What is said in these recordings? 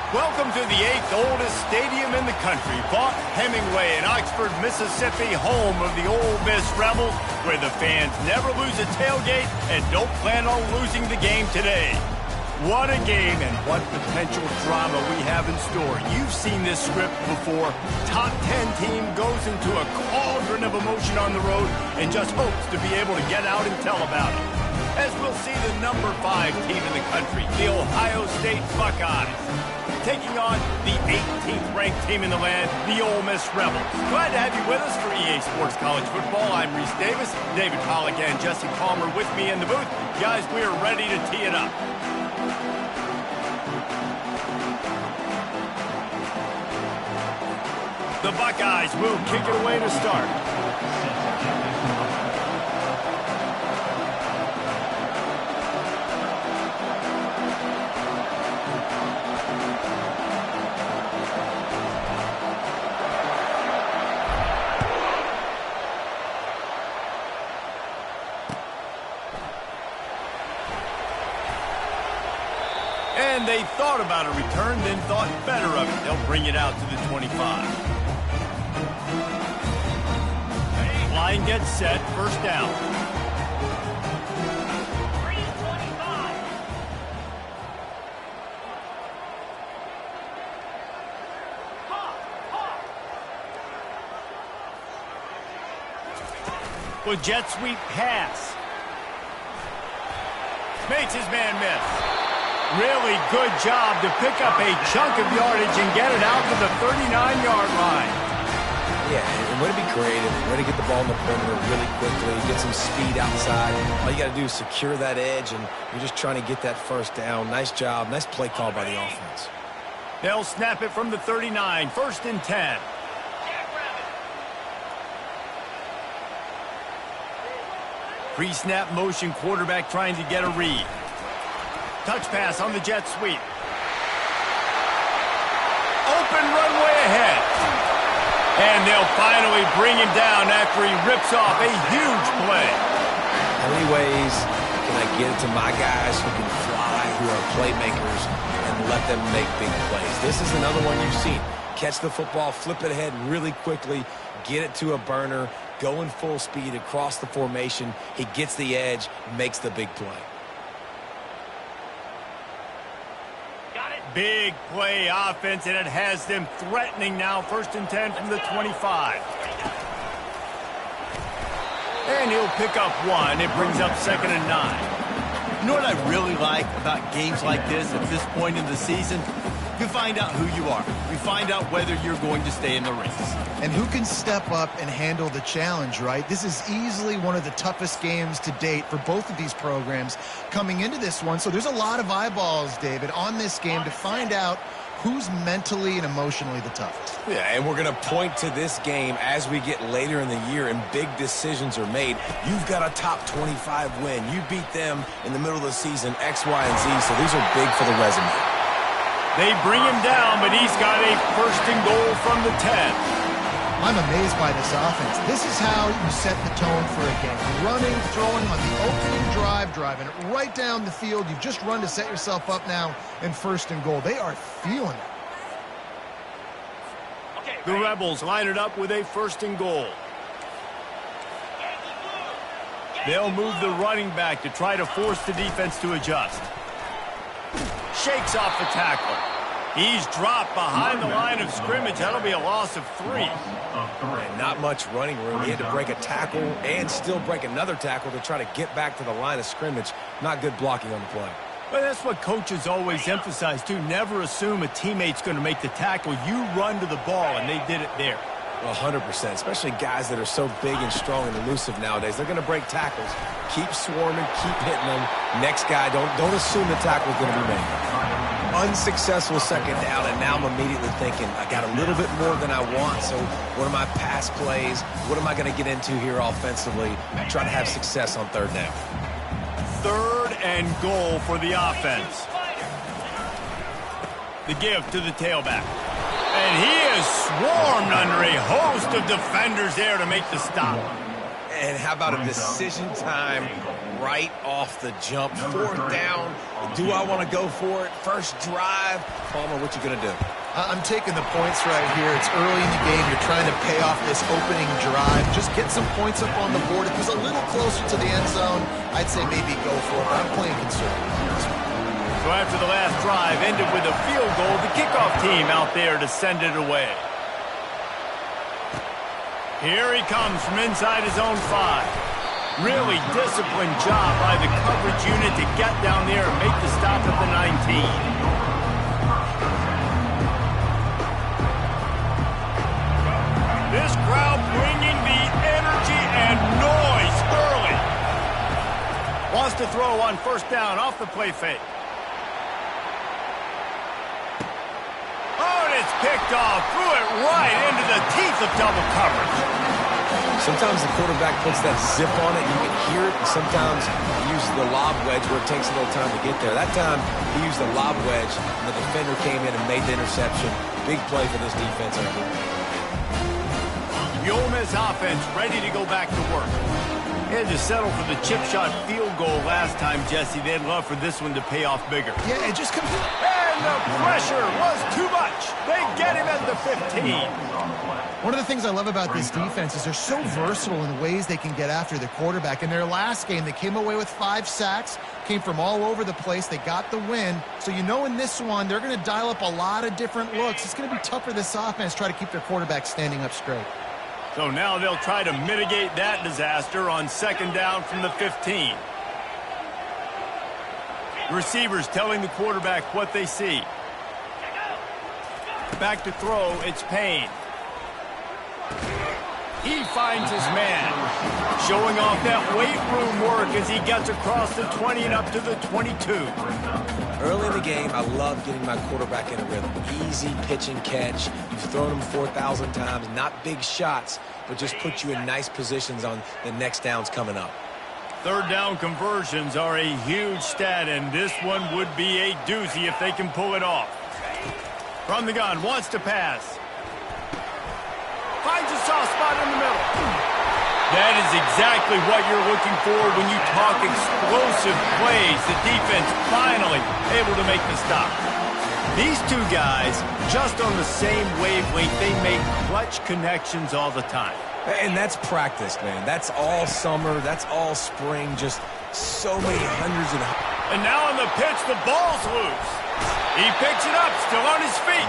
Welcome to the 8th oldest stadium in the country, Vaught Hemingway in Oxford, Mississippi, home of the Ole Miss Rebels, where the fans never lose a tailgate and don't plan on losing the game today. What a game and what potential drama we have in store. You've seen this script before. Top 10 team goes into a cauldron of emotion on the road and just hopes to be able to get out and tell about it. As we'll see the number 5 team in the country, the Ohio State Buckeyes, taking on the 18th ranked team in the land, the Ole Miss Rebels. Glad to have you with us for EA Sports College Football. I'm Reese Davis, David Pollack and Jesse Palmer with me in the booth. Guys, we are ready to tee it up. The Buckeyes will kick it away to start. And they thought about a return, then thought better of it. They'll bring it out to the 25. Line gets set, first down. With jet sweep pass. Makes his man miss. Really good job to pick up a chunk of yardage and get it out to the 39-yard line. Yeah, and way to be creative, way to get the ball in the perimeter really quickly, get some speed outside. All you got to do is secure that edge, and you're just trying to get that first down. Nice job, nice play call by the offense. They'll snap it from the 39, first and 10. Pre-snap motion, quarterback trying to get a read. Touch pass on the jet sweep. Open runway ahead. And they'll finally bring him down after he rips off a huge play. How many ways can I get it to my guys who can fly, who are playmakers, and let them make big plays? This is another one you've seen. Catch the football, flip it ahead really quickly, get it to a burner, go in full speed across the formation. He gets the edge, makes the big play. Big play offense, and it has them threatening now. First and 10 from the 25. And he'll pick up one. It brings up second and 9. You know what I really like about games like this at this point in the season? You find out who you are. You find out whether you're going to stay in the race. And who can step up and handle the challenge, right? This is easily one of the toughest games to date for both of these programs coming into this one. So there's a lot of eyeballs, David, on this game to find out who's mentally and emotionally the toughest. Yeah, and we're going to point to this game as we get later in the year and big decisions are made. You've got a top 25 win. You beat them in the middle of the season, X, Y, and Z, so these are big for the resume. They bring him down, but he's got a first and goal from the 10. I'm amazed by this offense. This is how you set the tone for a game. Running, throwing on the opening drive, driving it right down the field. You've just run to set yourself up now in first and goal. They are feeling it. The Rebels line it up with a first and goal. They'll move the running back to try to force the defense to adjust. Shakes off the tackle. He's dropped behind the line of scrimmage. That'll be a loss of 3. And not much running room. He had to break a tackle and still break another tackle to try to get back to the line of scrimmage. Not good blocking on the play. But that's what coaches always emphasize, too. Never assume a teammate's going to make the tackle. You run to the ball, and they did it there. 100%, especially guys that are so big and strong and elusive nowadays. They're going to break tackles. Keep swarming, keep hitting them. Next guy, don't assume the tackle's going to be made. Unsuccessful second down, and now I'm immediately thinking, I got a little bit more than I want, so what are my pass plays? What am I going to get into here offensively? Try to have success on third down. Third and goal for the offense. The give to the tailback. And he is swarmed under a host of defenders there to make the stop. And how about a decision time right off the jump? 4th down. Do I want to go for it? First drive. Palmer, what you going to do? I'm taking the points right here. It's early in the game. You're trying to pay off this opening drive. Just get some points up on the board. If it was a little closer to the end zone, I'd say maybe go for it. But I'm playing conservative. So after the last drive ended with a field goal, the kickoff team out there to send it away. Here he comes from inside his own 5. Really disciplined job by the coverage unit to get down there and make the stop at the 19. This crowd bringing the energy and noise early. Wants to throw on 1st down off the play fake. Oh, and it's picked off. Threw it right into the teeth of double coverage. Sometimes the quarterback puts that zip on it, and you can hear it, and sometimes he uses the lob wedge where it takes a little time to get there. That time, he used the lob wedge, and the defender came in and made the interception. Big play for this defense. The Ole Miss offense ready to go back to work. They had to settle for the chip shot field goal last time, Jesse. They'd love for this one to pay off bigger. Yeah, it just comes... And the pressure was too much. They get him at the 15. One of the things I love about this defense is they're so versatile in the ways they can get after the quarterback. In their last game, they came away with 5 sacks, came from all over the place. They got the win. So you know in this one, they're going to dial up a lot of different looks. It's going to be tough for this offense to try to keep their quarterback standing up straight. So now they'll try to mitigate that disaster on 2nd down from the 15. Receivers telling the quarterback what they see. Back to throw, it's Payne. He finds his man. Showing off that weight room work as he gets across the 20 and up to the 22. Early in the game, I love getting my quarterback in a rhythm. Easy pitch and catch. You've thrown him 4,000 times. Not big shots, but just put you in nice positions on the next downs coming up. 3rd down conversions are a huge stat, and this one would be a doozy if they can pull it off. From the gun, wants to pass. Finds a soft spot in the middle. That is exactly what you're looking for when you talk explosive plays. The defense finally able to make the stop. These two guys, just on the same wavelength, they make clutch connections all the time. And that's practice, man. That's all summer. That's all spring. Just so many hundreds and... And now on the pitch, the ball's loose. He picks it up, still on his feet.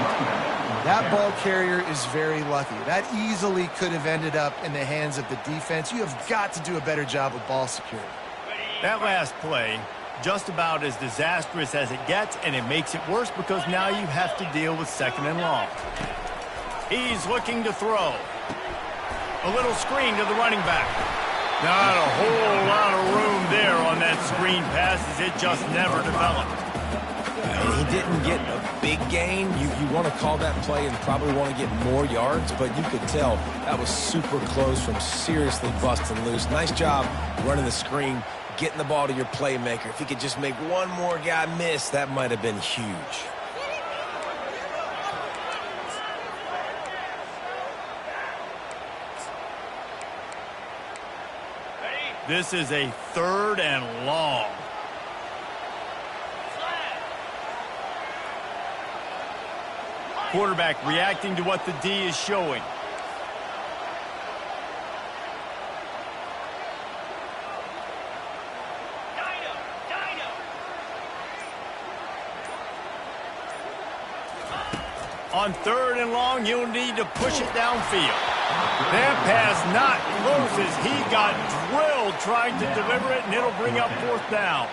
That ball carrier is very lucky. That easily could have ended up in the hands of the defense. You have got to do a better job with ball security. That last play, just about as disastrous as it gets, and it makes it worse because now you have to deal with 2nd and long. He's looking to throw. A little screen to the running back. Not a whole lot of room there on that screen pass as it just never developed. He didn't get a big gain. You want to call that play and probably want to get more yards, but you could tell that was super close from seriously busting loose. Nice job running the screen, getting the ball to your playmaker. If he could just make one more guy miss, that might have been huge. This is a 3rd and long. Quarterback reacting to what the D is showing. On 3rd and long, you'll need to push it downfield. That pass not close as he got drilled trying to deliver it, and it'll bring up 4th down.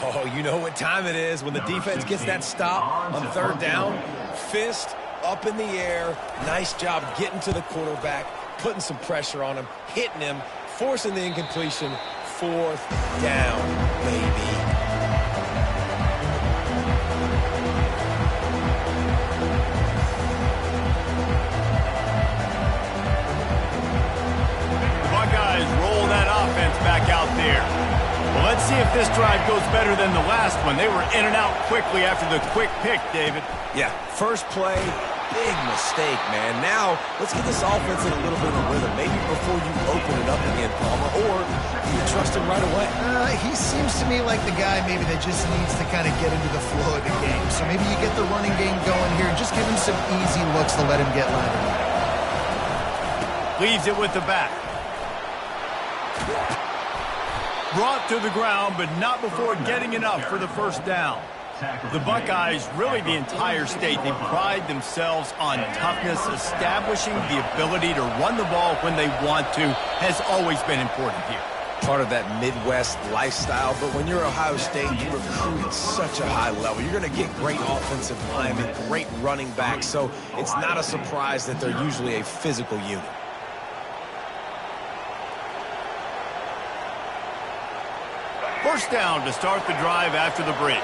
Oh, you know what time it is when the defense gets that stop on 3rd down. Fist up in the air. Nice job getting to the quarterback, putting some pressure on him, hitting him, forcing the incompletion. 4th down, baby. Buckeyes roll that offense back out there. Well, let's see if this drive goes better than the last one. They were in and out quickly after the quick pick, David. Yeah, first play, big mistake, man. Now, let's get this offense in a little bit of rhythm. Maybe before you open it up again, Palmer, or do you trust him right away? He seems to me like the guy maybe that just needs to kind of get into the flow of the game. So maybe you get the running game going here and just give him some easy looks to let him get lateral. Leaves it with the back. Brought to the ground, but not before getting enough for the first down. The Buckeyes, really the entire state, they pride themselves on toughness. Establishing the ability to run the ball when they want to has always been important here. Part of that Midwest lifestyle, but when you're Ohio State, you recruit at such a high level. You're going to get great offensive linemen, great running backs, so it's not a surprise that they're usually a physical unit. First down to start the drive after the break.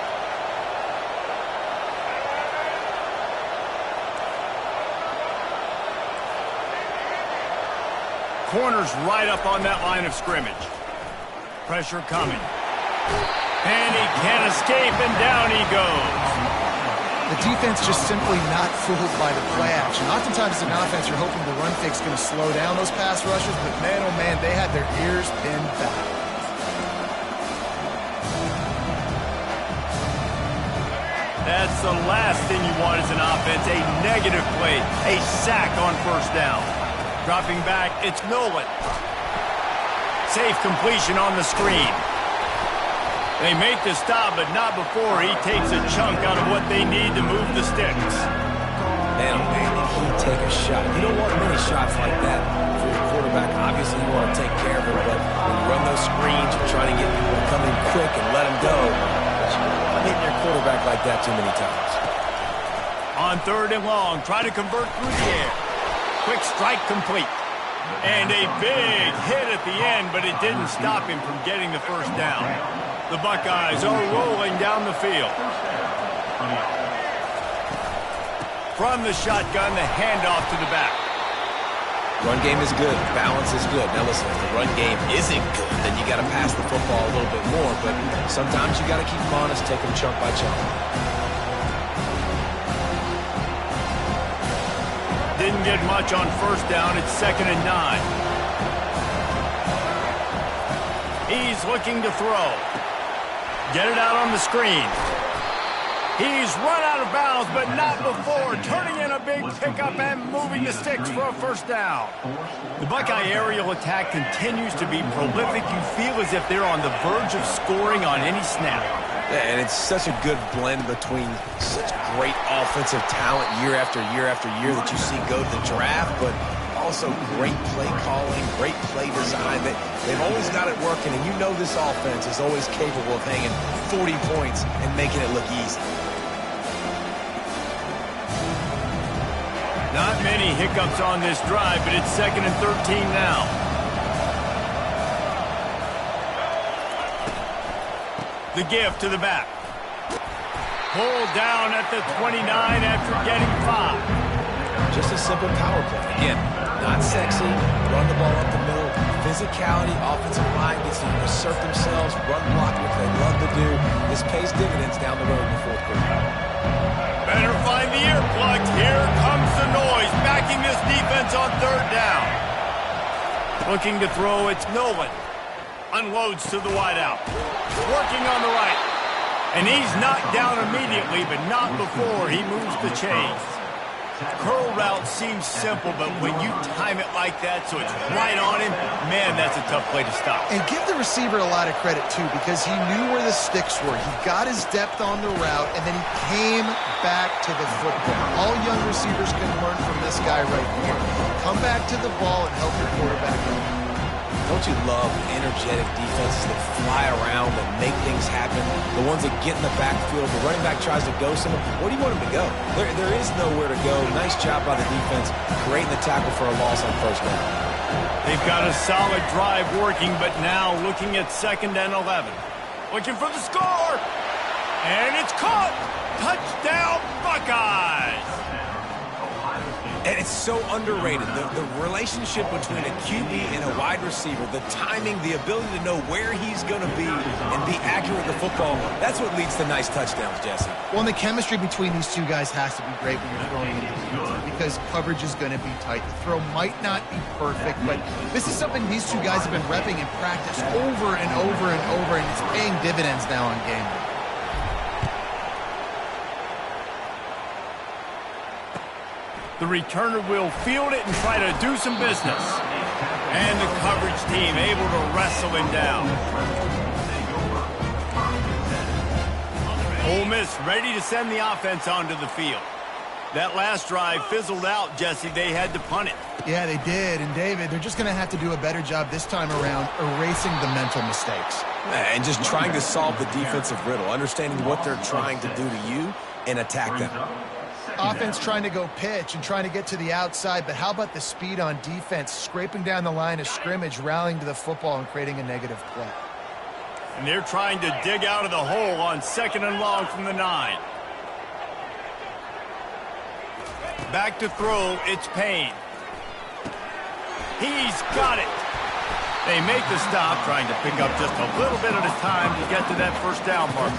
Corners right up on that line of scrimmage. Pressure coming. And he can't escape, and down he goes. The defense just simply not fooled by the play action. Oftentimes as an offense, you're hoping the run fake's going to slow down those pass rushers, but man, oh man, they had their ears pinned back. That's the last thing you want as an offense, a negative play, a sack on first down. Dropping back, it's Nolan. Safe completion on the screen. They make the stop, but not before he takes a chunk out of what they need to move the sticks. Man, oh man, did he take a shot. You don't want many shots like that for your quarterback. Obviously, you want to take care of him, but when you run those screens, you're trying to get people to come in quick and let him go. I'm hitting your quarterback like that too many times. On third and long, try to convert through the air. Quick strike complete. And a big hit at the end, but it didn't stop him from getting the first down. The Buckeyes are rolling down the field. From the shotgun, the handoff to the back. Run game is good. Balance is good. Now listen, if the run game isn't good, then you got to pass the football a little bit more. But sometimes you got to keep them honest, take them chunk by chunk. Didn't get much on first down. It's 2nd and 9. He's looking to throw. Get it out on the screen. He's run out of bounds, but not before turning in a big pickup and moving the sticks for a first down. The Buckeye aerial attack continues to be prolific. You feel as if they're on the verge of scoring on any snap. Yeah, and it's such a good blend between such great offensive talent year after year after year that you see go to the draft, but also great play calling, great play design. They've always got it working, and you know this offense is always capable of hanging 40 points and making it look easy. Not many hiccups on this drive, but it's 2nd and 13 now. The give to the back. Pulled down at the 29 after getting 5. Just a simple power play. Again, not sexy, run the ball up the middle, physicality, offensive line gets to assert themselves, run block, which they love to do. This pays dividends down the road in the fourth quarter. Better find the earplugs. Here comes the noise, backing this defense on third down. Looking to throw, it's Nolan. Unloads to the wideout. Working on the right. And he's knocked down immediately, but not before he moves the chains. Curl route seems simple, but when you time it like that so it's right on him, man, that's a tough play to stop. And give the receiver a lot of credit, too, because he knew where the sticks were. He got his depth on the route, and then he came back to the football. All young receivers can learn from this guy right here. Come back to the ball and help your quarterback out. Don't you love energetic defenses that fly around, that make things happen? The ones that get in the backfield, the running back tries to go somewhere. Where do you want him to go? There is nowhere to go. Nice job by the defense, creating the tackle for a loss on first down. They've got a solid drive working, but now looking at 2nd and 11. Looking for the score. And it's caught. Touchdown, Buckeyes. And it's so underrated. The relationship between a QB and a wide receiver, the timing, the ability to know where he's going to be and be accurate with the football, that's what leads to nice touchdowns, Jesse. Well, and the chemistry between these two guys has to be great when you're throwing into the field. because coverage is going to be tight. The throw might not be perfect, but this is something these two guys have been repping in practice over and over and over, and it's paying dividends now on game day. The returner will field it and try to do some business. And the coverage team able to wrestle him down. Ole Miss ready to send the offense onto the field. That last drive fizzled out, Jesse. They had to punt it. Yeah, they did. And, David, they're just going to have to do a better job this time around erasing the mental mistakes. And just trying to solve the defensive riddle, understanding what they're trying to do to you and attack them. Offense trying to go pitch and trying to get to the outside, but how about the speed on defense, scraping down the line of scrimmage, rallying to the football and creating a negative play. And they're trying to dig out of the hole on 2nd and long from the 9. Back to throw, it's Payne. He's got it. They make the stop, trying to pick up just a little bit at a time to get to that first down marker.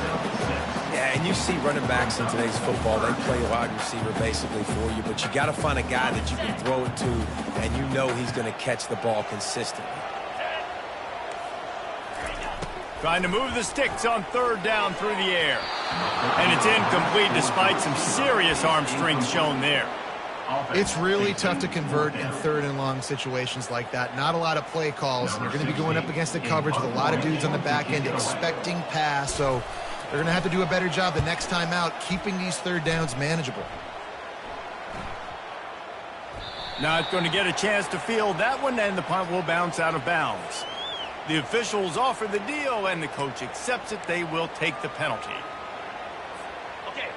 Yeah, and you see running backs in today's football, they play a wide receiver basically for you, but you got to find a guy that you can throw it to, and you know he's going to catch the ball consistently. Trying to move the sticks on 3rd down through the air. And it's incomplete despite some serious arm strength shown there. It's really tough to convert in 3rd and long situations like that. Not a lot of play calls, and you're going to be going up against the coverage with a lot of dudes on the back end expecting pass, so they're going to have to do a better job the next time out keeping these 3rd downs manageable. Not going to get a chance to field that one, and the punt will bounce out of bounds. The officials offer the deal, and the coach accepts it. They will take the penalty.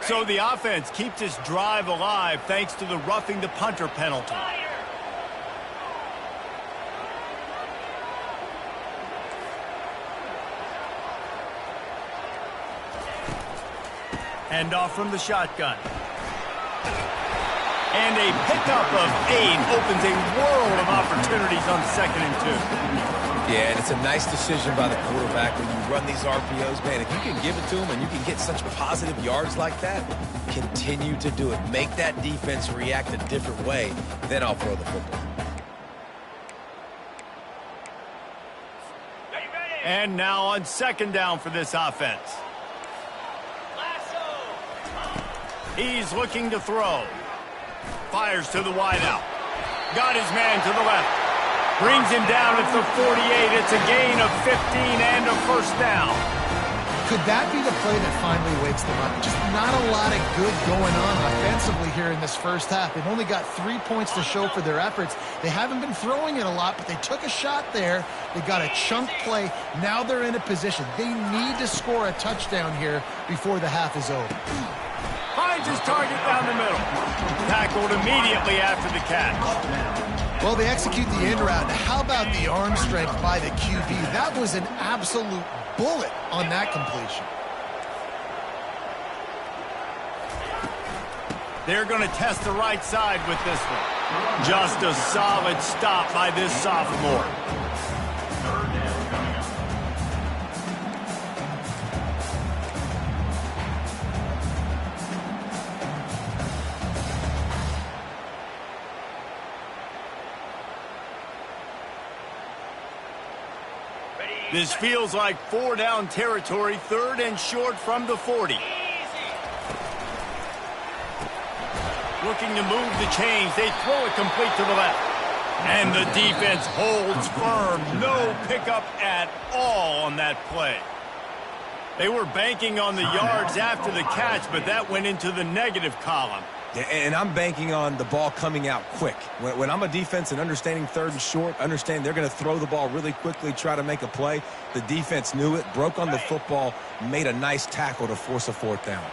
So the offense keeps its drive alive thanks to the roughing the punter penalty. Hand off from the shotgun. And a pickup of 8 opens a world of opportunities on 2nd and 2. Yeah, and it's a nice decision by the quarterback when you run these RPOs. Man, if you can give it to them and you can get such positive yards like that, continue to do it. Make that defense react a different way, then I'll throw the football. And now on 2nd down for this offense. He's looking to throw. Fires to the wideout. Got his man to the left. Brings him down at the 48. It's a gain of 15 and a 1st down. Could that be the play that finally wakes them up? Just not a lot of good going on offensively here in this first half. They've only got 3 points to show for their efforts. They haven't been throwing it a lot, but they took a shot there. They got a chunk play. Now they're in a position. They need to score a touchdown here before the half is over. Finds his target down the middle. Tackled immediately after the catch. Well, they execute the end route. How about the arm strength by the QB? That was an absolute bullet on that completion. They're going to test the right side with this one. Just a solid stop by this sophomore. This feels like 4-down territory, 3rd and short from the 40. Looking to move the chains. They throw it complete to the left. And the defense holds firm. No pickup at all on that play. They were banking on the yards after the catch, but that went into the negative column. Yeah, and I'm banking on the ball coming out quick. When I'm a defense and understanding 3rd and short, understand they're going to throw the ball really quickly, try to make a play. The defense knew it, broke on the football, made a nice tackle to force a 4th down.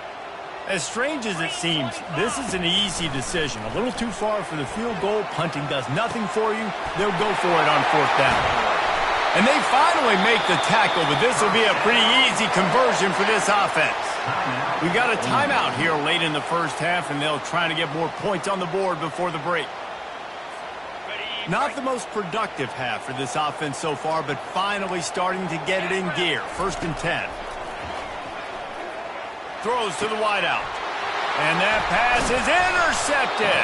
As strange as it seems, this is an easy decision. A little too far for the field goal. Punting does nothing for you. They'll go for it on 4th down. And they finally make the tackle, but this will be a pretty easy conversion for this offense. We've got a timeout here late in the first half, and they'll try to get more points on the board before the break. Not the most productive half for this offense so far, but finally starting to get it in gear. 1st and 10. Throws to the wideout. And that pass is intercepted.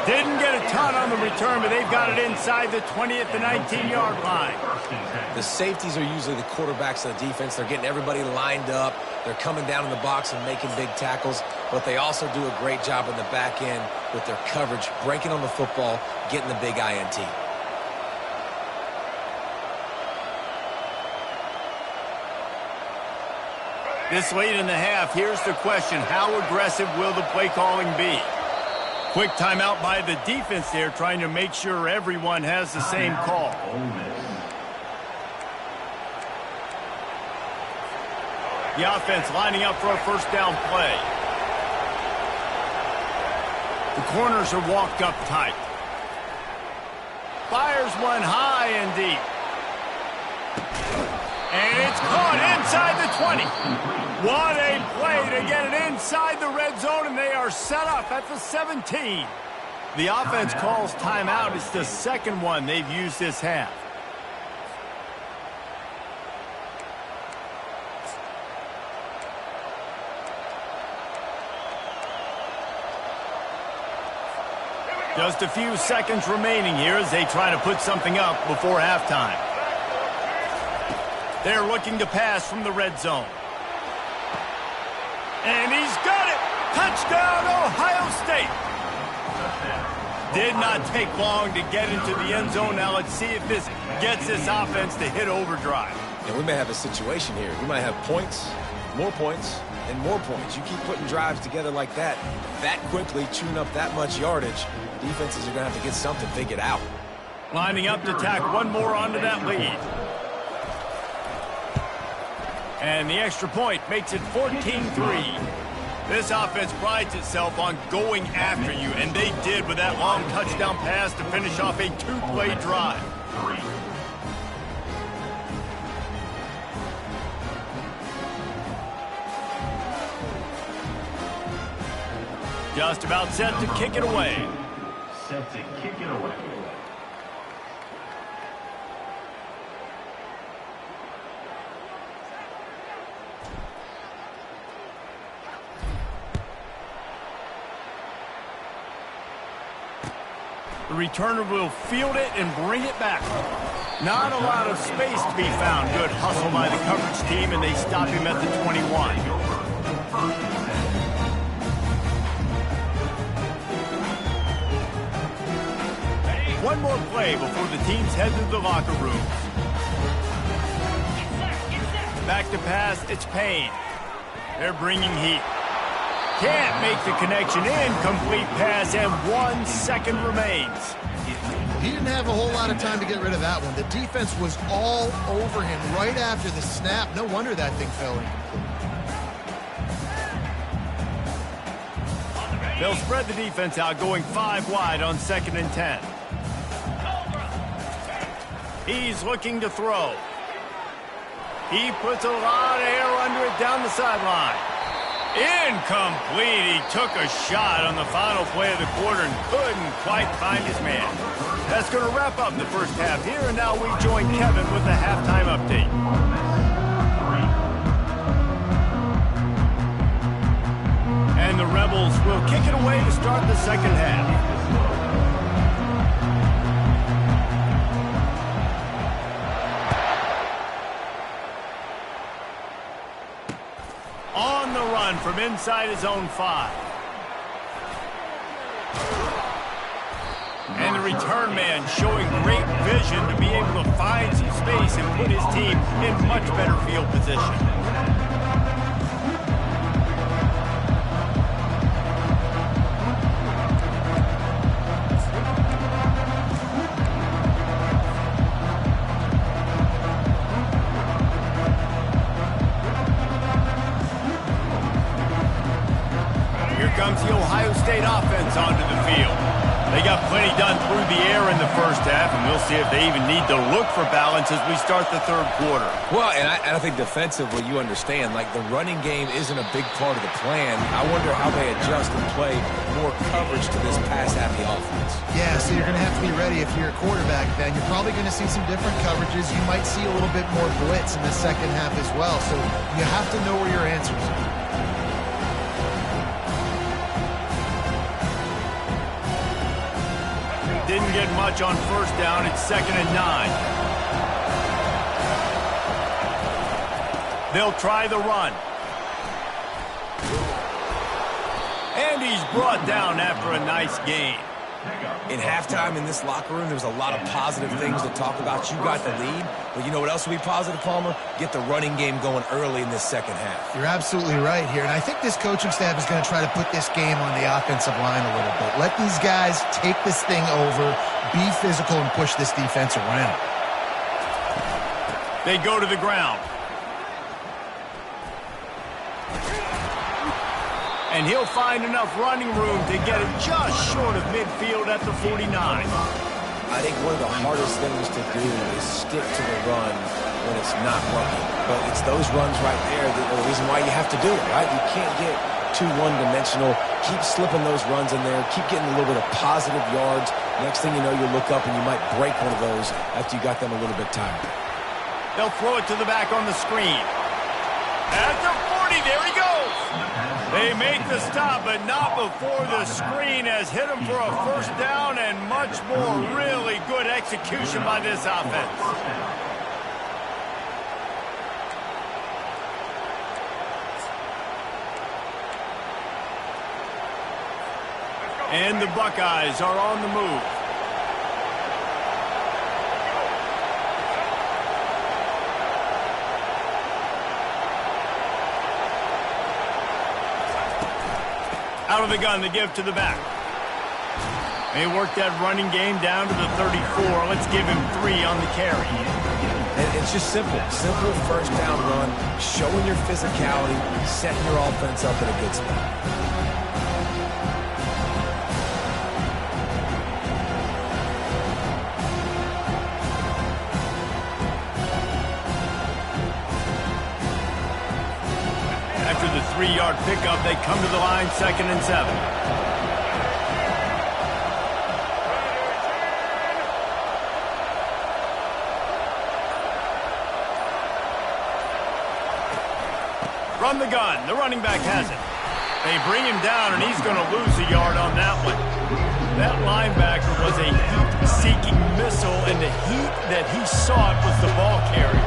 Didn't get a ton on the return, but they've got it inside the 20 at the 19-yard line. The safeties are usually the quarterbacks of the defense. They're getting everybody lined up. They're coming down in the box and making big tackles, but they also do a great job in the back end with their coverage, breaking on the football, getting the big INT. This late in the half, here's the question. How aggressive will the play calling be? Quick timeout by the defense there, trying to make sure everyone has the same call. The offense lining up for a first down play. The corners are walked up tight. Fires one high and deep. And it's caught inside the 20. What a play to get it inside the red zone, and they are set up at the 17. The offense calls timeout. It's the second one they've used this half. Just a few seconds remaining here as they try to put something up before halftime. They're looking to pass from the red zone. And he's got it! Touchdown, Ohio State! Did not take long to get into the end zone. Now let's see if this gets this offense to hit overdrive. And we may have a situation here. We might have points, and more points. You keep putting drives together like that quickly, chewing up that much yardage, defenses are going to have to get something figured out. Lining up to tack one more onto that lead. And the extra point makes it 14-3. This offense prides itself on going after you, and they did with that long touchdown pass to finish off a two-play drive. Just about set to kick it away. Set to kick it away. The returner will field it and bring it back. Not a lot of space to be found. Good hustle by the coverage team, and they stop him at the 21. One more play before the teams head to the locker rooms. Back to pass, it's Payne. They're bringing heat. Can't make the connection. Incomplete pass, and 1 second remains. He didn't have a whole lot of time to get rid of that one. The defense was all over him right after the snap. No wonder that thing fell incomplete. They'll spread the defense out, going 5 wide on 2nd and 10. He's looking to throw. He puts a lot of air under it down the sideline. Incomplete. He took a shot on the final play of the quarter and couldn't quite find his man. That's going to wrap up the first half here, and now we join Kevin with the halftime update. And the Rebels will kick it away to start the second half. On the run from inside his own 5. And the return man showing great vision to be able to find some space and put his team in much better field position. Comes the Ohio State offense onto the field. They got plenty done through the air in the first half, and we'll see if they even need to look for balance as we start the third quarter. Well, and I think defensively, you understand, like the running game isn't a big part of the plan. I wonder how they adjust and play more coverage to this pass-happy offense. Yeah, so you're going to have to be ready if you're a quarterback, Ben. You're probably going to see some different coverages. You might see a little bit more blitz in the second half as well, so you have to know where your answers are. Didn't get much on first down. It's 2nd and 9. They'll try the run. And he's brought down after a nice gain. In halftime in this locker room, there was a lot of positive things to talk about. You got the lead, but you know what else will be positive, Palmer? Get the running game going early in this second half. You're absolutely right here, and I think this coaching staff is going to try to put this game on the offensive line a little bit. Let these guys take this thing over, be physical, and push this defense around. They go to the ground. And he'll find enough running room to get it just short of midfield at the 49. I think one of the hardest things to do is stick to the run when it's not working. But it's those runs right there that are the reason why you have to do it, right? You can't get too one-dimensional. Keep slipping those runs in there. Keep getting a little bit of positive yards. Next thing you know, you look up and you might break one of those after you got them a little bit tired. They'll throw it to the back on the screen. At the 40, there he goes. They make the stop, but not before the screen has hit him for a first down and much more. Really good execution by this offense. And the Buckeyes are on the move. Out of the gun, they give to the back. They work that running game down to the 34. Let's give him 3 on the carry. And it's just simple. Simple first down run, showing your physicality, setting your offense up in a good spot. After the 3-yard pickup, they come to the line, 2nd and 7. Run the gun. The running back has it. They bring him down, and he's going to lose a yard on that one. That linebacker was a heat-seeking missile, and the heat that he sought was the ball carrier.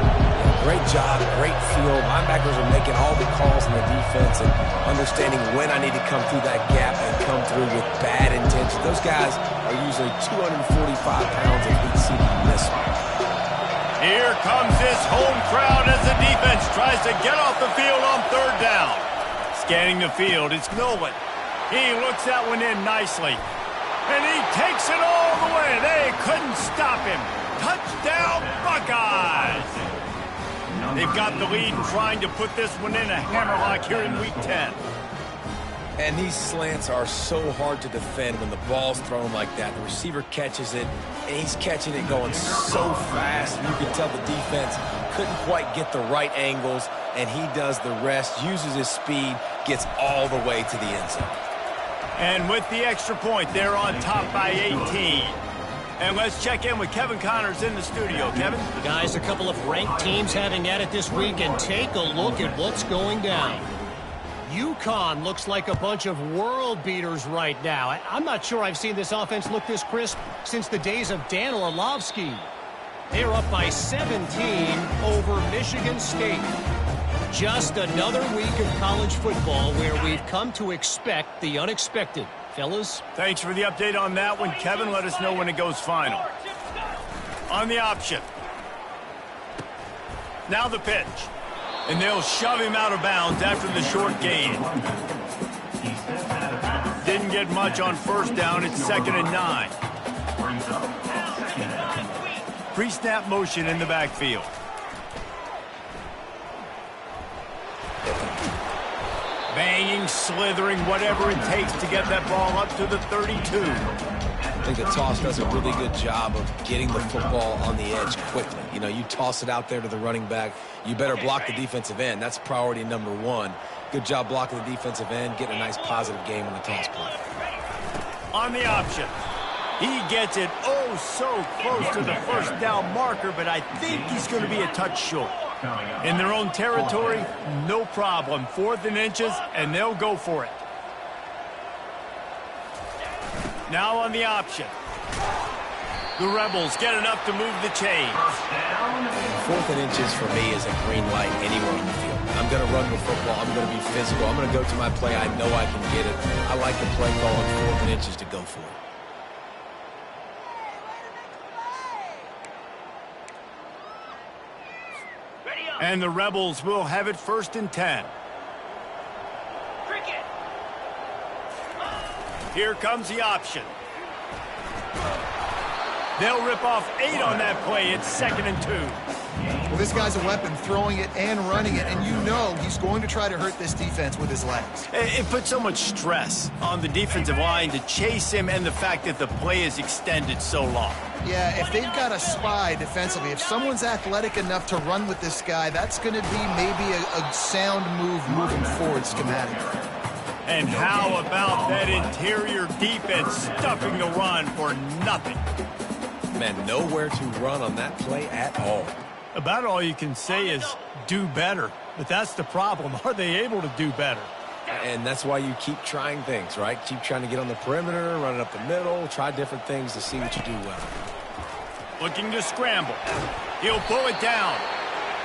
Great job, great feel. Linebackers are making all the calls in the defense and understanding when I need to come through that gap and come through with bad intention. Those guys are usually 245 pounds of heat-seeking missile. Here comes this home crowd as the defense tries to get off the field on 3rd down. Scanning the field, it's Nolan. He looks that one in nicely. And he takes it all the way. They couldn't stop him. Touchdown, Buckeyes! They've got the lead and trying to put this one in a hammerlock here in Week 10. And these slants are so hard to defend when the ball's thrown like that. The receiver catches it, and he's catching it going so fast. You can tell the defense couldn't quite get the right angles, and he does the rest, uses his speed, gets all the way to the end zone. And with the extra point, they're on top by 18. And let's check in with Kevin Connors in the studio. Kevin? Guys, a couple of ranked teams having at it this week, and take a look at what's going down. UConn looks like a bunch of world beaters right now. I'm not sure I've seen this offense look this crisp since the days of Dan Orlovsky. They're up by 17 over Michigan State. Just another week of college football where we've come to expect the unexpected. Fellas? Thanks for the update on that one, Kevin. Let us know when it goes final. On the option. Now the pitch. And they'll shove him out of bounds after the short gain. Didn't get much on first down. It's 2nd and 9. Pre-snap motion in the backfield. Banging, slithering, whatever it takes to get that ball up to the 32. I think the toss does a really good job of getting the football on the edge quickly. You know, you toss it out there to the running back, you better block the defensive end. That's priority number 1. Good job blocking the defensive end, getting a nice positive game on the toss play. On the option. He gets it oh so close to the first down marker, but I think he's going to be a touch short. In their own territory, no problem. 4th and inches, and they'll go for it. Now on the option. The Rebels get enough to move the chains. 4th and inches for me is a green light anywhere on the field. I'm going to run the football. I'm going to be physical. I'm going to go to my play. I know I can get it. I like the play call on 4th and inches to go for it. And the Rebels will have it 1st and 10. Here comes the option. They'll rip off 8 on that play. It's 2nd and 2. Well, this guy's a weapon, throwing it and running it, and you know he's going to try to hurt this defense with his legs. It puts so much stress on the defensive line to chase him and the fact that the play is extended so long. Yeah, if they've got a spy defensively, if someone's athletic enough to run with this guy, that's going to be maybe a sound move moving forward schematically. And how about that interior defense stuffing the run for nothing? Man, nowhere to run on that play at all. About all you can say is do better. But that's the problem. Are they able to do better? And that's why you keep trying things, right? Keep trying to get on the perimeter, run it up the middle, try different things to see what you do well. Looking to scramble. He'll pull it down.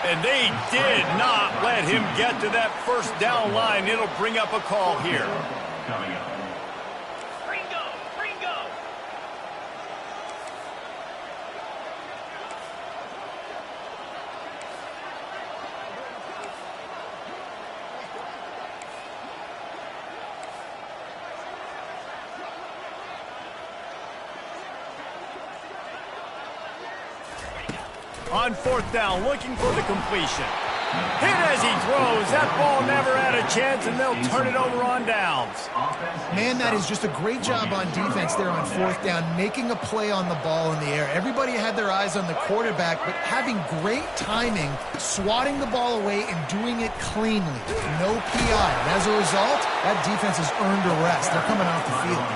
And they did not let him get to that 1st down line. It'll bring up a call here. Coming up. On 4th down, looking for the completion. Hit as he throws. That ball never had a chance, and they'll turn it over on downs. Man, that is just a great job on defense there on 4th down, making a play on the ball in the air. Everybody had their eyes on the quarterback, but having great timing, swatting the ball away and doing it cleanly. No PI. And as a result, that defense has earned a rest. They're coming off the field.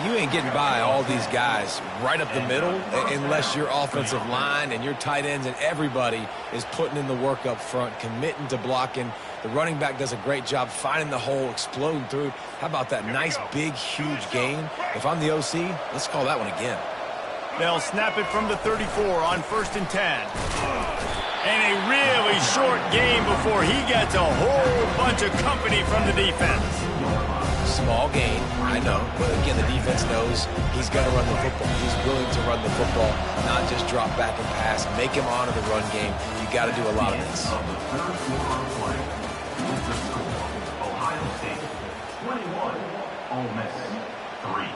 You ain't getting by all these guys right up the middle unless your offensive line and your tight ends and everybody is putting in the work up front, committing to blocking. The running back does a great job finding the hole, exploding through. How about that nice, big, huge gain? If I'm the OC, let's call that one again. They'll snap it from the 34 on 1st and 10. And a really short game before he gets a whole bunch of company from the defense. Small gain, I know, but again, the defense knows he's going to run the football. He's willing to run the football, not just drop back and pass, make him honor the run game. You got to do a lot of this. On the 3rd quarter of play, with the score, Ohio State 21, Ole Miss 3.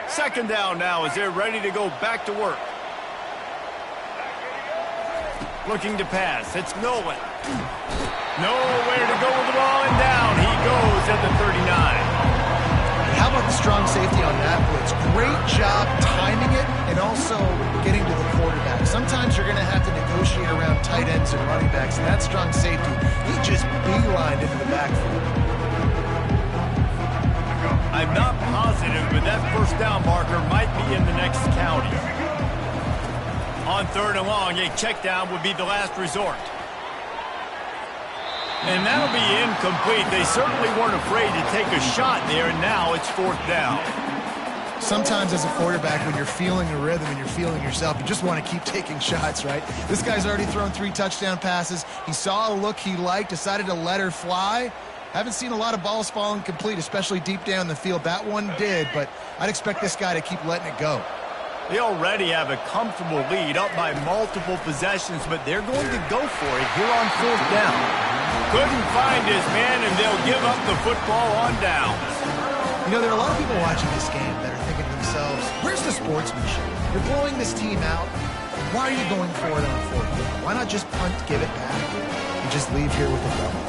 Second down now as they're ready to go back to work. Looking to pass. It's Nolan. Nowhere to go with the ball, and down he goes at the 39. How about the strong safety on that blitz? Great job timing it and also getting to the quarterback. Sometimes you're going to have to negotiate around tight ends and running backs, and that strong safety, he just beelined into the backfield. I'm not positive, but that 1st down marker might be in the next county. On 3rd and long, a check down would be the last resort. And that'll be incomplete. They certainly weren't afraid to take a shot there, and now it's 4th down. Sometimes as a quarterback, when you're feeling the rhythm and you're feeling yourself, you just want to keep taking shots, right? This guy's already thrown 3 touchdown passes. He saw a look he liked, decided to let her fly. Haven't seen a lot of balls falling complete, especially deep down the field. That one did, but I'd expect this guy to keep letting it go. They already have a comfortable lead up by multiple possessions, but they're going to go for it here on 4th down. Couldn't find his man, and they'll give up the football on downs. You know, there are a lot of people watching this game that are thinking to themselves, where's the sportsmanship? You're blowing this team out. Why are you going for it on 4th down? Why not just punt, give it back, and just leave here with the double?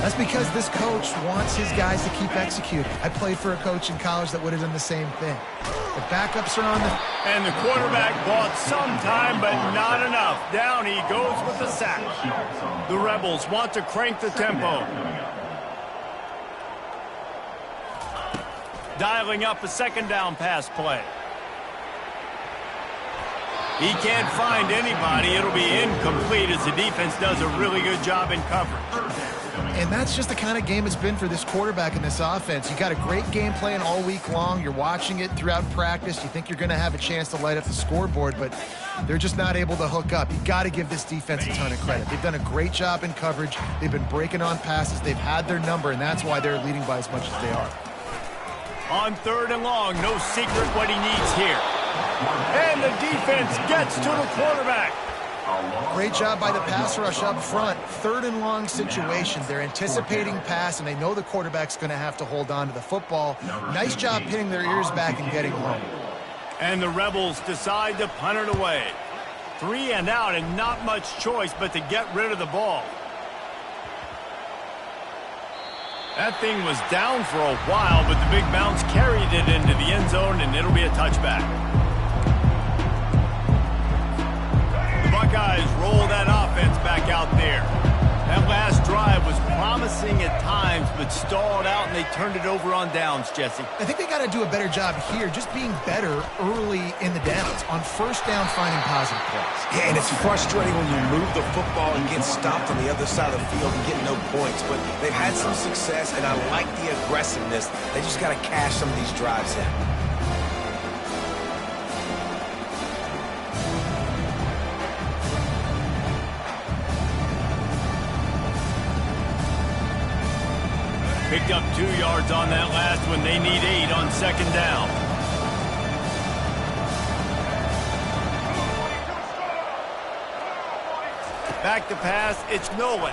That's because this coach wants his guys to keep executing. I played for a coach in college that would have done the same thing. The backups are on the... And the quarterback bought some time, but not enough. Down he goes with the sack. The Rebels want to crank the tempo. Dialing up a 2nd down pass play. He can't find anybody. It'll be incomplete as the defense does a really good job in coverage. And that's just the kind of game it's been for this quarterback in this offense. You got a great game plan all week long. You're watching it throughout practice. You think you're going to have a chance to light up the scoreboard, but they're just not able to hook up. You got to give this defense a ton of credit. They've done a great job in coverage. They've been breaking on passes. They've had their number, and that's why they're leading by as much as they are. On 3rd and long, no secret what he needs here. And the defense gets to the quarterback. Great job by the pass rush up front. 3rd and long situation. They're anticipating pass, and they know the quarterback's going to have to hold on to the football. Nice job pinning their ears back and getting home. And the Rebels decide to punt it away. 3 and out, and not much choice but to get rid of the ball. That thing was down for a while, but the big bounce carried it into the end zone, and it'll be a touchback. Buckeyes roll that offense back out there. That last drive was promising at times, but stalled out, and they turned it over on downs, Jesse. I think they got to do a better job here, just being better early in the downs. On 1st down, finding positive plays. Yeah, and it's frustrating when you move the football and get stopped on the other side of the field and get no points. But they've had some success, and I like the aggressiveness. They just got to cash some of these drives in. Picked up 2 yards on that last one. They need 8 on 2nd down. Back to pass, it's Nolan.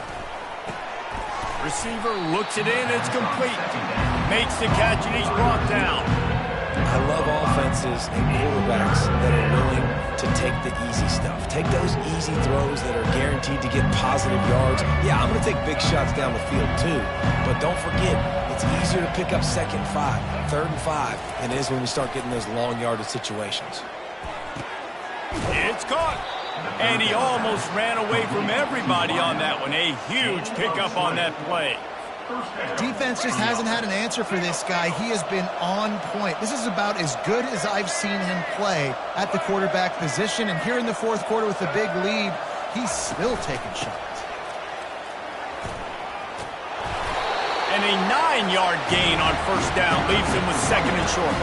Receiver looks it in, it's complete. Makes the catch, and he's brought down. I love offenses and quarterbacks that are willing to take the easy stuff. Take those easy throws that are guaranteed to get positive yards. Yeah, I'm going to take big shots down the field too, but don't forget, it's easier to pick up 2nd and 5, 3rd and 5 than it is when we start getting those long yardage situations. It's caught. And he almost ran away from everybody on that one. A huge pickup on that play. Defense just hasn't had an answer for this guy. He has been on point. This is about as good as I've seen him play at the quarterback position. And here in the 4th quarter with the big lead, he's still taking shots. And a 9-yard gain on 1st down leaves him with 2nd and short.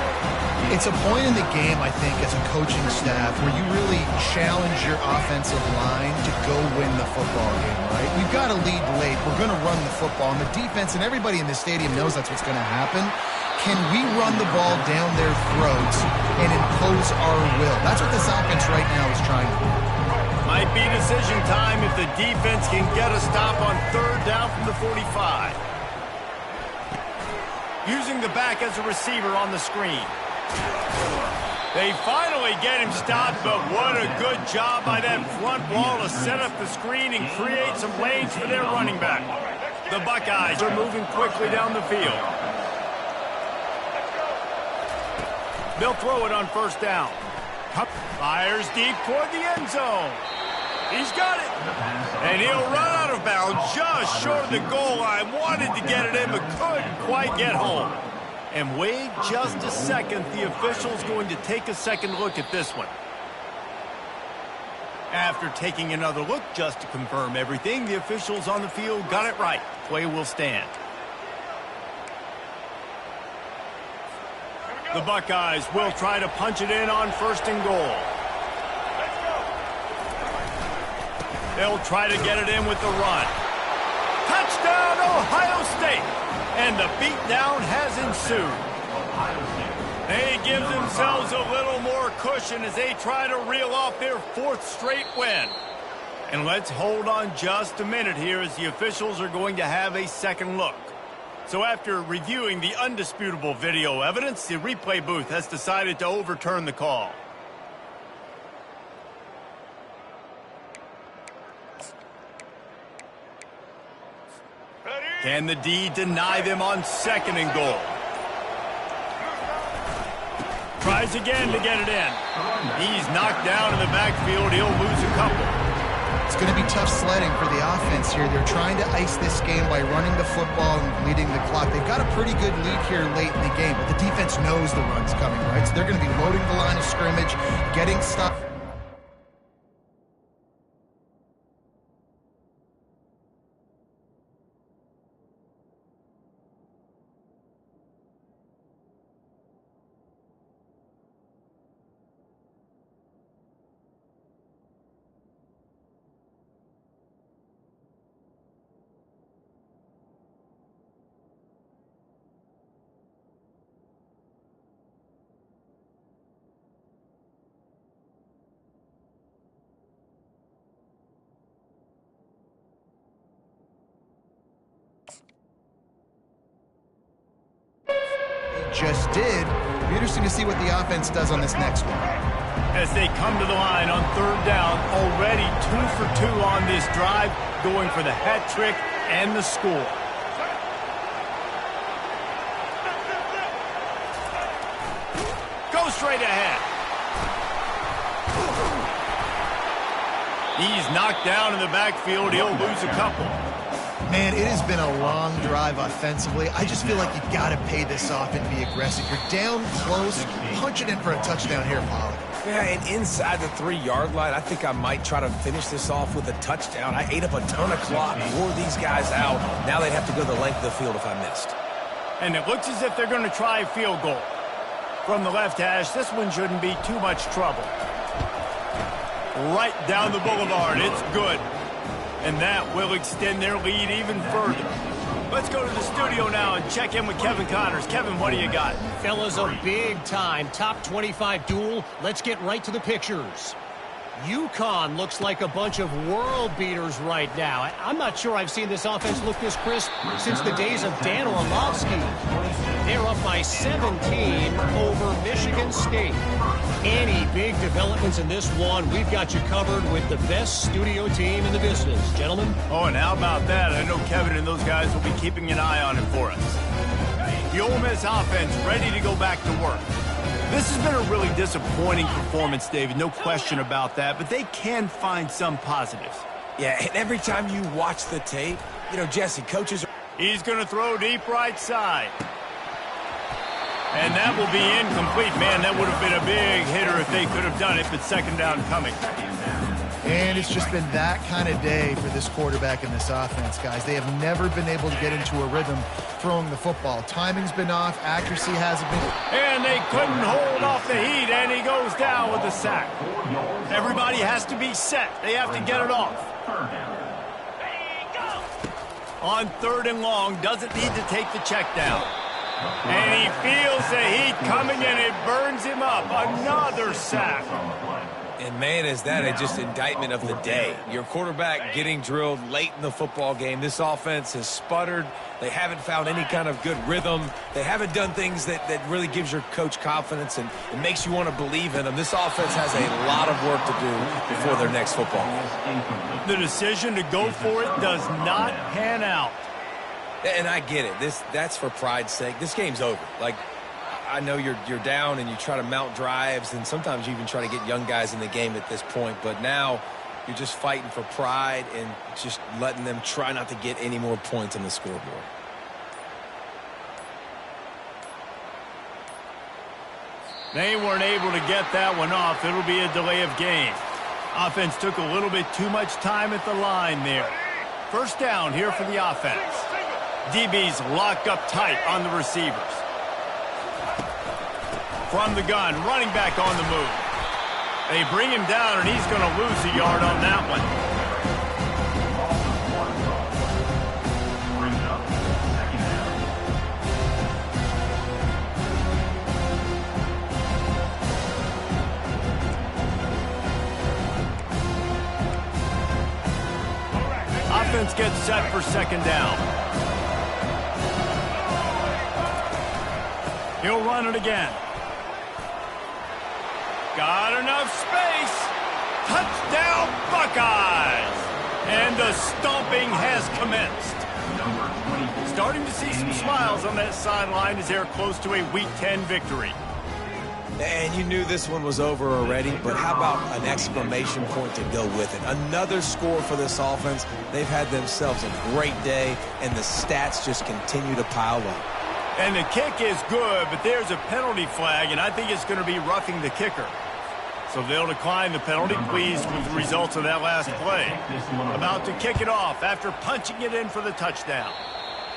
It's a point in the game, I think, as a coaching staff where you really challenge your offensive line to go win the football game, right? We've got to lead late. We're going to run the football. And the defense and everybody in the stadium knows that's what's going to happen. Can we run the ball down their throats and impose our will? That's what this offense right now is trying to do. Might be decision time if the defense can get a stop on 3rd down from the 45. Using the back as a receiver on the screen. They finally get him stopped, but what a good job by that front wall to set up the screen and create some lanes for their running back. The Buckeyes are moving quickly down the field. They'll throw it on 1st down. Fires deep toward the end zone. He's got it. And he'll run out of bounds just short of the goal line. Wanted to get it in, but couldn't quite get home. And wait just a second. The official's going to take a second look at this one. After taking another look just to confirm everything, the officials on the field got it right. Play will stand. The Buckeyes will try to punch it in on 1st and goal. They'll try to get it in with the run. Touchdown, Ohio State! And the beatdown has ensued. They give themselves a little more cushion as they try to reel off their 4th straight win. And let's hold on just a minute here as the officials are going to have a second look. So after reviewing the undisputable video evidence, the replay booth has decided to overturn the call. Can the D deny them on 2nd and goal? Tries again to get it in. He's knocked down in the backfield. He'll lose a couple. It's going to be tough sledding for the offense here. They're trying to ice this game by running the football and leading the clock. They've got a pretty good lead here late in the game, but the defense knows the run's coming, right? So they're going to be loading the line of scrimmage, getting stuff. just did. Be interesting to see what the offense does on this next one. As they come to the line on third down, already 2 for 2 on this drive, going for the hat trick and the score. Go straight ahead. He's knocked down in the backfield. He'll lose a couple. Man, it has been a long drive offensively. I just feel like you got to pay this off and be aggressive. You're down close. Punch it in for a touchdown here, Pollard. Yeah, and inside the 3-yard line, I think I might try to finish this off with a touchdown. I ate up a ton of clock, wore these guys out. Now they'd have to go the length of the field if I missed. And it looks as if they're going to try a field goal. From the left hash, this one shouldn't be too much trouble. Right down the boulevard. It's good. And that will extend their lead even further. Let's go to the studio now and check in with Kevin Connors. Kevin, what do you got? Fellas, a big-time top 25 duel. Let's get right to the pictures. UConn looks like a bunch of world beaters right now. I'm not sure I've seen this offense look this crisp since the days of Dan Orlovsky. They're up by 17 over Michigan State. Any big developments in this one, we've got you covered with the best studio team in the business. Gentlemen? Oh, and how about that? I know Kevin and those guys will be keeping an eye on it for us. The Ole Miss offense ready to go back to work. This has been a really disappointing performance, David. No question about that, but they can find some positives. Yeah, and every time you watch the tape, you know, Jesse, coaches... He's going to throw deep right side. And that will be incomplete. Man, that would have been a big hitter if they could have done it, but second down coming. And it's just been that kind of day for this quarterback and this offense, guys. They have never been able to get into a rhythm throwing the football. Timing's been off. Accuracy hasn't been. And they couldn't hold off the heat, and he goes down with a sack. Everybody has to be set. They have to get it off. On third and long, doesn't need to take the check down. And he feels the heat coming, and it burns him up. Another sack. And, man, is that just indictment of the day. Your quarterback getting drilled late in the football game. This offense has sputtered. They haven't found any kind of good rhythm. They haven't done things that really gives your coach confidence and it makes you want to believe in them. This offense has a lot of work to do before their next football game. The decision to go for it does not pan out. And I get it. That's for pride's sake. This game's over. Like, I know you're down and you try to mount drives, and sometimes you even try to get young guys in the game at this point. But now you're just fighting for pride and just letting them try not to get any more points on the scoreboard. They weren't able to get that one off. It'll be a delay of game. Offense took a little bit too much time at the line there. First down here for the offense. DB's locked up tight on the receivers. From the gun, running back on the move. They bring him down, and he's going to lose a yard on that one. Offense gets set for second down. He'll run it again. Got enough space. Touchdown, Buckeyes. And the stomping has commenced. Starting to see some smiles on that sideline as they're close to a Week 10 victory. And you knew this one was over already, but how about an exclamation point to go with it? Another score for this offense. They've had themselves a great day, and the stats just continue to pile up. And the kick is good, but there's a penalty flag, and I think it's going to be roughing the kicker. So they'll decline the penalty, pleased with the results of that last play. About to kick it off after punching it in for the touchdown.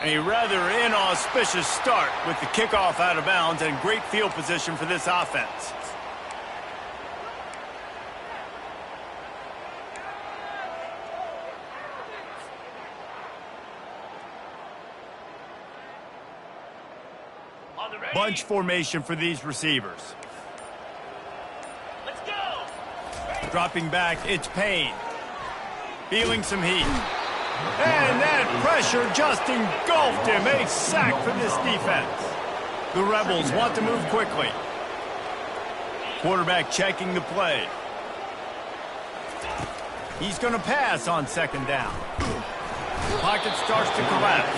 A rather inauspicious start with the kickoff out of bounds and great field position for this offense. Bunch formation for these receivers. Let's go. Dropping back, it's Payne. Feeling some heat. And that pressure just engulfed him. A sack for this defense. The Rebels want to move quickly. Quarterback checking the play. He's going to pass on second down. Pocket starts to collapse.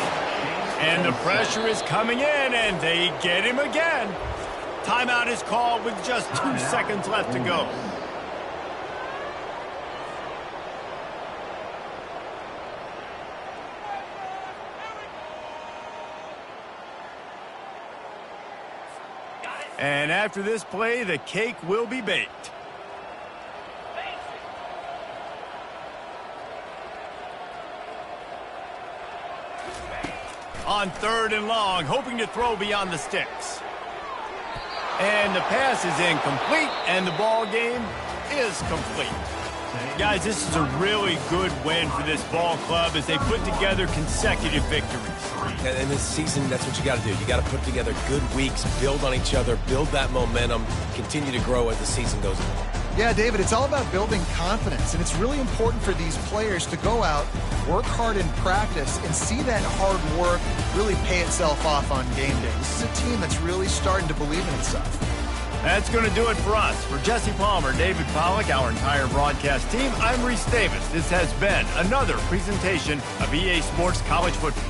And the pressure is coming in, and they get him again. Timeout is called with just 2 seconds left to go. And after this play, the cake will be baked. On 3rd and long, hoping to throw beyond the sticks. And the pass is incomplete, and the ball game is complete. Guys, this is a really good win for this ball club as they put together consecutive victories. And in this season, that's what you got to do. You got to put together good weeks, build on each other, build that momentum, continue to grow as the season goes on. Yeah, David, it's all about building confidence, and it's really important for these players to go out, work hard in practice, and see that hard work really pay itself off on game day. This is a team that's really starting to believe in itself. That's going to do it for us. For Jesse Palmer, David Pollack, our entire broadcast team, I'm Reese Davis. This has been another presentation of EA Sports College Football.